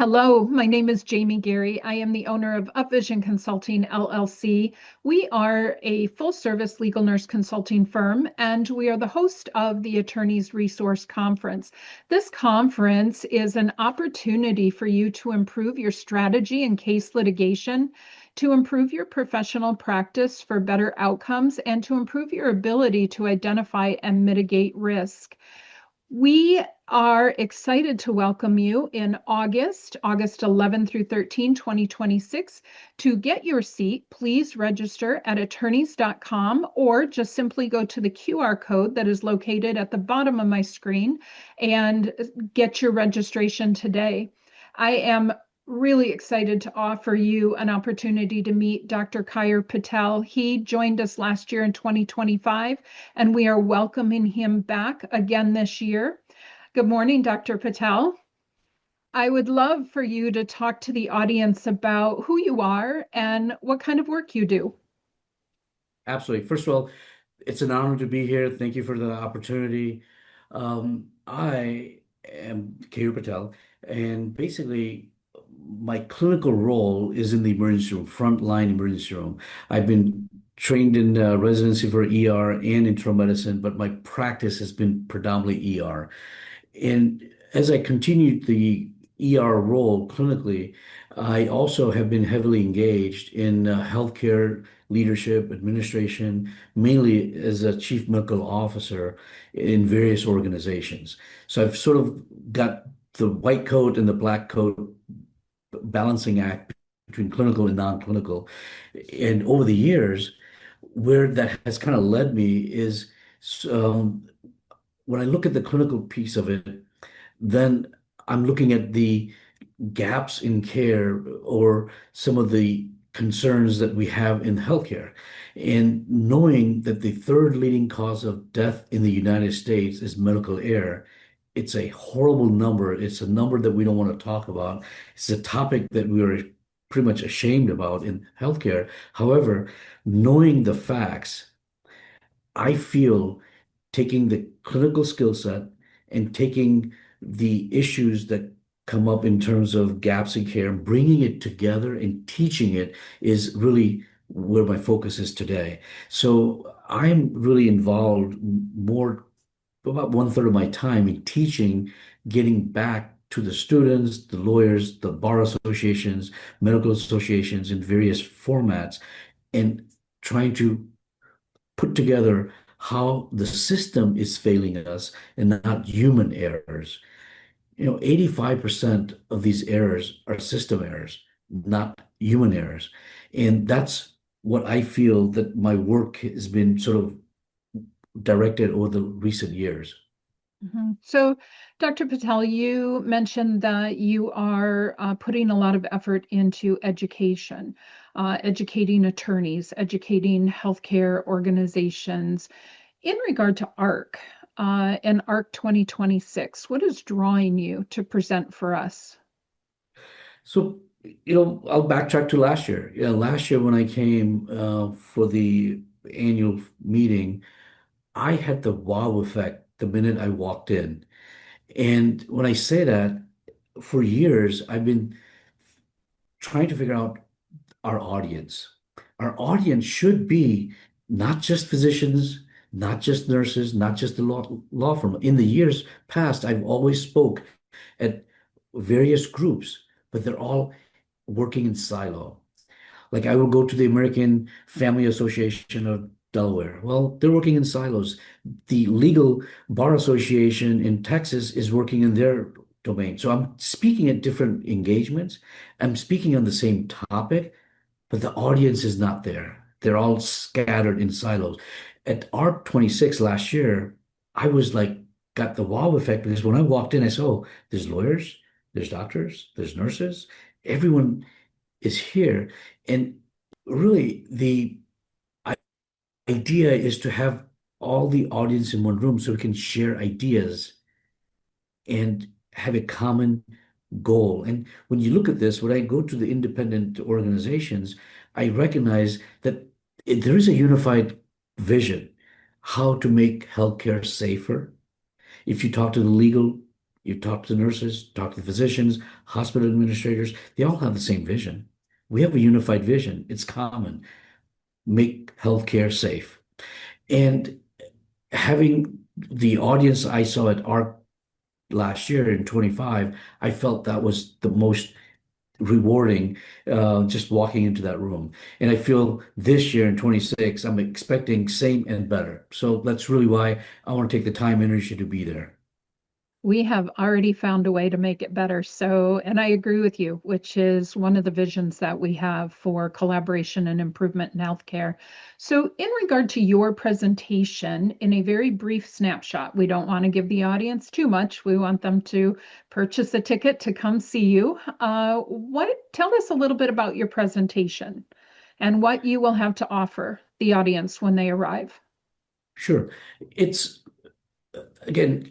Hello, my name is Jamie Gary. I am the owner of Upvision Consulting LLC. We are a full service legal nurse consulting firm, and we are the host of the Attorneys Resource Conference. This conference is an opportunity for you to improve your strategy in case litigation, to improve your professional practice for better outcomes, and to improve your ability to identify and mitigate risk. We are excited to welcome you in August 11 through 13, 2026. To get your seat, please register at attorneys.com or just simply go to the QR code that is located at the bottom of my screen and get your registration today. I am really excited to offer you an opportunity to meet Dr. Kayur Patel. He joined us last year in 2025, and we are welcoming him back again this year. Good morning, Dr. Patel. I would love for you to talk to the audience about who you are and what kind of work you do. Absolutely. First of all, it's an honor to be here. Thank you for the opportunity. I am Kayur Patel, and basically, my clinical role is in the emergency room, frontline emergency room. I've been trained in residency for ER and internal medicine, but my practice has been predominantly ER. And as I continued the ER role clinically, I also have been heavily engaged in healthcare leadership, administration, mainly as a chief medical officer in various organizations. So I've sort of got the white coat and the black coat balancing act between clinical and non-clinical. And over the years, where that has kind of led me is um, when I look at the clinical piece of it, then I'm looking at the gaps in care or some of the concerns that we have in healthcare. And knowing that the third leading cause of death in the United States is medical error, it's a horrible number. It's a number that we don't want to talk about. It's a topic that we are pretty much ashamed about in healthcare. However, knowing the facts, I feel taking the clinical skill set and taking the issues that come up in terms of gaps in care and bringing it together and teaching it is really where my focus is today. So I'm really involved more, about one third of my time in teaching, getting back to the students, the lawyers, the bar associations, medical associations in various formats, and trying to put together how the system is failing us and not human errors. 85% of these errors are system errors, not human errors. And that's what I feel that my work has been sort of directed over the recent years. So, Dr. Patel, you mentioned that you are putting a lot of effort into education, educating attorneys, educating healthcare organizations. In regard to ARC and ARC 2026, what is drawing you to present for us? So, I'll backtrack to last year. Last year when I came for the annual meeting, I had the wow effect the minute I walked in. And when I say that, for years, I've been trying to figure out our audience. Our audience should be not just physicians, not just nurses, not just the law firm. In the years past, I've always spoke at various groups, but they're all working in silo. Like I will go to the American Family Association of Delaware. Well, they're working in silos. The Legal Bar Association in Texas is working in their domain. So I'm speaking at different engagements. I'm speaking on the same topic, but the audience is not there. They're all scattered in silos. At ARC 26 last year, I was like, got the wow effect because when I walked in, I saw, oh, there's lawyers, there's doctors, there's nurses, everyone is here. And really, the idea is to have all the audience in one room so we can share ideas and have a common goal. And when you look at this, when I go to the independent organizations, I recognize that there is a unified vision how to make healthcare safer. If you talk to the legal You talk to the nurses, talk to the physicians, hospital administrators, they all have the same vision. We have a unified vision. It's common. Make healthcare safe. And having the audience I saw at ARC last year in 25, I felt that was the most rewarding just walking into that room. And I feel this year in 26, I'm expecting same and better. So that's really why I want to take the time and energy to be there. We have already found a way to make it better. So, and I agree with you, which is one of the visions that we have for collaboration and improvement in healthcare. So, in regard to your presentation, in a very brief snapshot, we don't want to give the audience too much. We want them to purchase a ticket to come see you. Tell us a little bit about your presentation and what you will have to offer the audience when they arrive. Sure. It's again,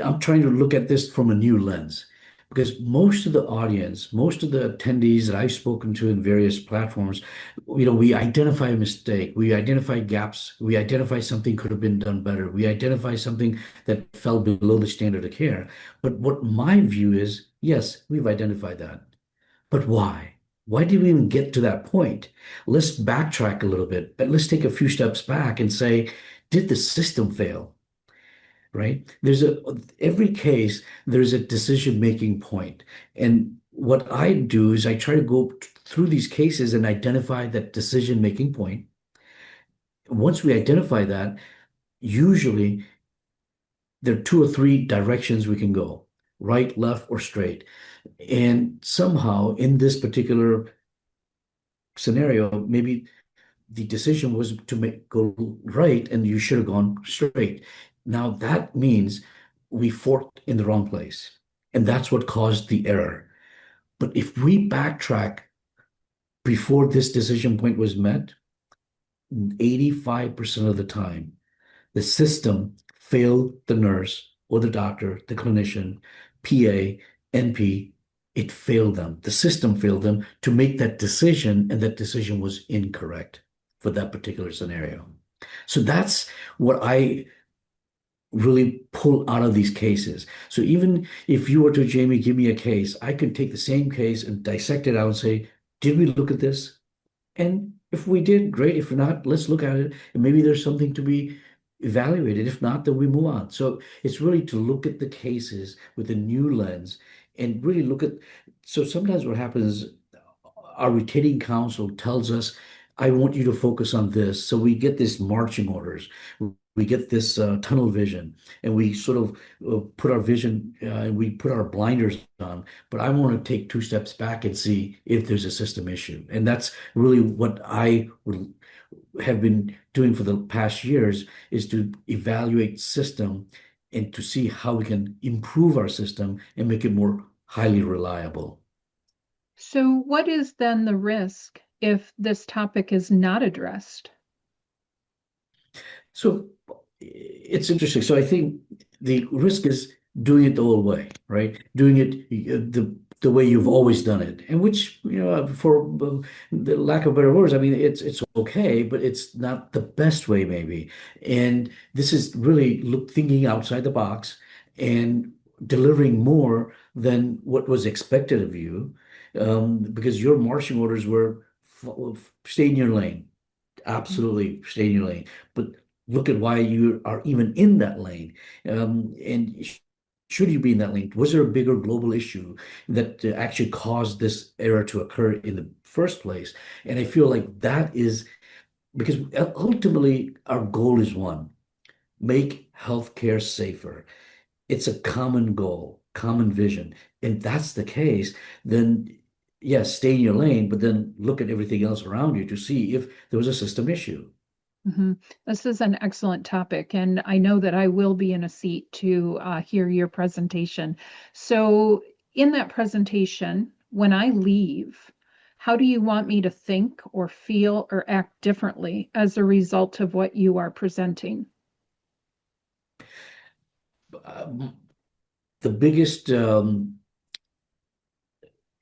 I'm trying to look at this from a new lens because most of the audience, most of the attendees that I've spoken to in various platforms, we identify a mistake, we identify gaps, we identify something could have been done better, we identify something that fell below the standard of care. But what my view is, yes, we've identified that. But why? Why did we even get to that point? Let's backtrack a little bit, but let's take a few steps back and say, did the system fail? Right? Every case, there's a decision-making point. And what I do is I try to go through these cases and identify that decision-making point. Once we identify that, usually there are two or three directions we can go, right, left, or straight. And somehow in this particular scenario, maybe the decision was to go right and you should have gone straight. Now that means we forked in the wrong place. And that's what caused the error. But if we backtrack before this decision point was met, 85% of the time, the system failed the nurse or the doctor, the clinician, PA, NP. It failed them. The system failed them to make that decision, and that decision was incorrect for that particular scenario. So that's what I really pull out of these cases. So even if you were to, Jamie, give me a case, I could take the same case and dissect it out and say, did we look at this? And if we did, great. If not, let's look at it. And maybe there's something to be evaluated. If not, then we move on. So it's really to look at the cases with a new lens and really look at. So sometimes what happens, our rotating counsel tells us, I want you to focus on this. So we get this marching orders. We get this tunnel vision, and we sort of put our vision, we put our blinders on. But I want to take two steps back and see if there's a system issue. And that's really what I would have been doing for the past years is to evaluate system and to see how we can improve our system and make it more highly reliable. So, what is then the risk if this topic is not addressed? So it's interesting. So I think the risk is doing it the old way, right? Doing it the way you've always done it, and which, for the lack of better words, I mean, it's okay, but it's not the best way, maybe. And this is really thinking outside the box and delivering more than what was expected of you, because your marching orders were stay in your lane. Absolutely stay in your lane. But look at why you are even in that lane. And should you be in that lane? Was there a bigger global issue that actually caused this error to occur in the first place? And I feel like that is because ultimately our goal is one, make healthcare safer. It's a common goal, common vision. And that's the case, then yes, stay in your lane, but then look at everything else around you to see if there was a system issue. Mhm. This is an excellent topic, and I know that I will be in a seat to hear your presentation. So, in that presentation, when I leave, how do you want me to think or feel or act differently as a result of what you are presenting? Um, the biggest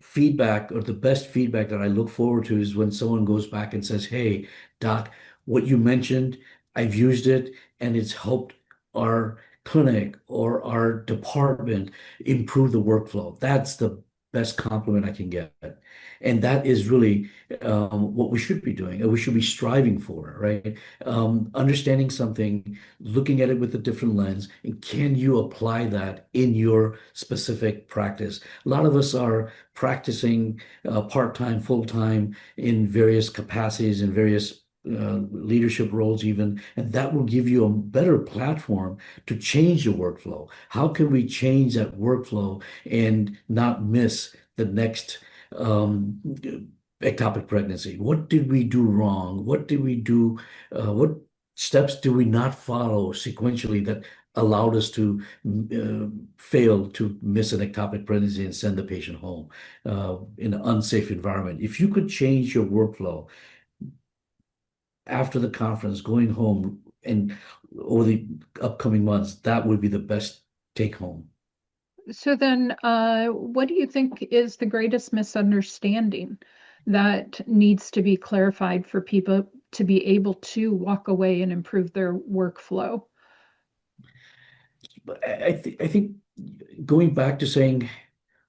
feedback or the best feedback that I look forward to is when someone goes back and says, Hey, Doc, what you mentioned, I've used it and it's helped our clinic or our department improve the workflow. That's the best compliment I can get. And that is really what we should be doing, and we should be striving for, right? Understanding something, looking at it with a different lens, and can you apply that in your specific practice? A lot of us are practicing part-time, full-time in various capacities, in various leadership roles even, and that will give you a better platform to change your workflow. How can we change that workflow and not miss the next um, ectopic pregnancy? What did we do wrong? What did we do? What steps did we not follow sequentially that allowed us to fail to miss an ectopic pregnancy and send the patient home in an unsafe environment? If you could change your workflow after the conference, going home and over the upcoming months, that would be the best take home. So then, what do you think is the greatest misunderstanding that needs to be clarified for people to be able to walk away and improve their workflow? But I think going back to saying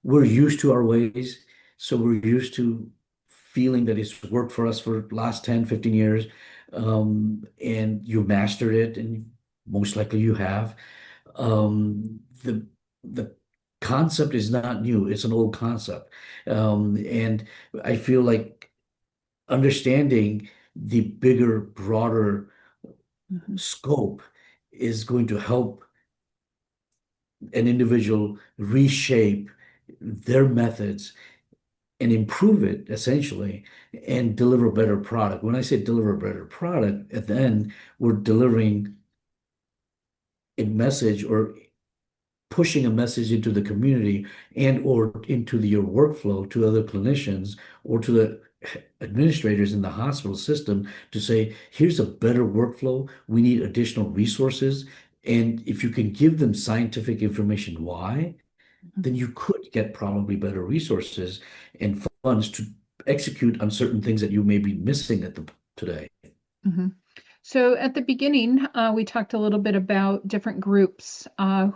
we're used to our ways, so we're used to feeling that it's worked for us for the last 10, 15 years, and you mastered it, and most likely you have. The concept is not new; it's an old concept, and I feel like understanding the bigger, broader Mhm, scope is going to help an individual reshape their methods and improve it essentially and deliver a better product. When I say deliver a better product, at the end, we're delivering a message or pushing a message into the community and or into your workflow to other clinicians or to the administrators in the hospital system to say, here's a better workflow. We need additional resources. And if you can give them scientific information why, mhm, then you could get probably better resources and funds to execute on certain things that you may be missing at the today. mhm. So at the beginning, we talked a little bit about different groups.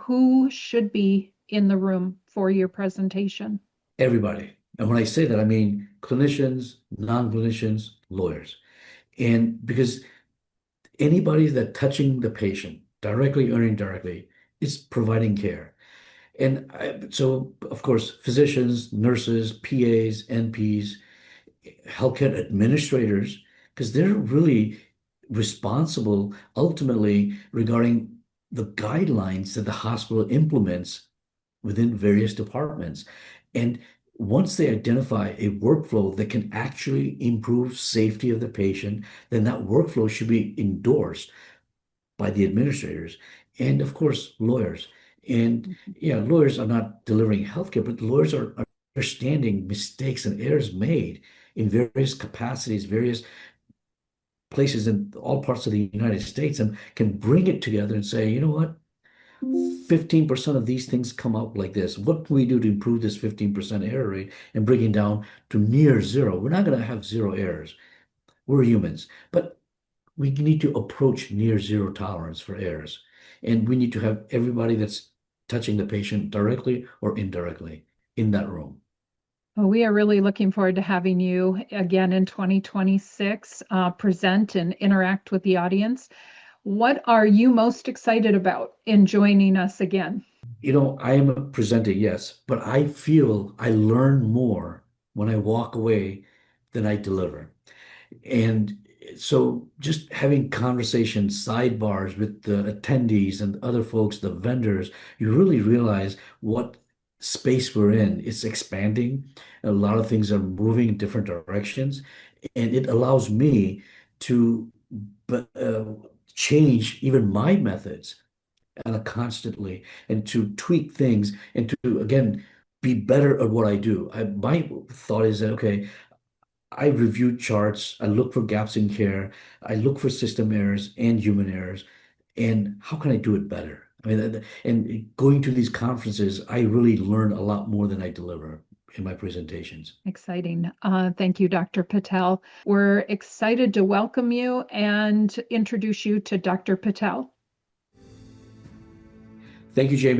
Who should be in the room for your presentation? Everybody. And when I say that, I mean clinicians, non-clinicians, lawyers. And because anybody that touching the patient directly or indirectly is providing care. So, of course, physicians, nurses, PAs, NPs, healthcare administrators, because they're really responsible ultimately regarding the guidelines that the hospital implements within various departments. And once they identify a workflow that can actually improve safety of the patient, then that workflow should be endorsed by the administrators and, of course, lawyers. And Mhm, yeah, lawyers are not delivering healthcare, but lawyers are understanding mistakes and errors made in various capacities, various places in all parts of the United States, and can bring it together and say, you know what? 15% of these things come out like this. What can we do to improve this 15% error rate and bring it down to near zero? We're not going to have zero errors. We're humans, but we need to approach near zero tolerance for errors. And we need to have everybody that's touching the patient directly or indirectly in that room. Well, we are really looking forward to having you again in 2026, present and interact with the audience. What are you most excited about in joining us again? I am a presenter, yes, but I feel I learn more when I walk away than I deliver. And so just having conversations, sidebars with the attendees and other folks, the vendors, you really realize what space we're in. It's expanding. A lot of things are moving in different directions, and it allows me to change even my methods constantly and to tweak things and to, again, be better at what I do. My thought is that, okay, I review charts, I look for gaps in care, I look for system errors and human errors, and how can I do it better? I mean, and going to these conferences, I really learn a lot more than I deliver in my presentations. Exciting. Thank you, Dr. Patel. We're excited to welcome you and introduce you to Dr. Patel. Thank you, Jamie.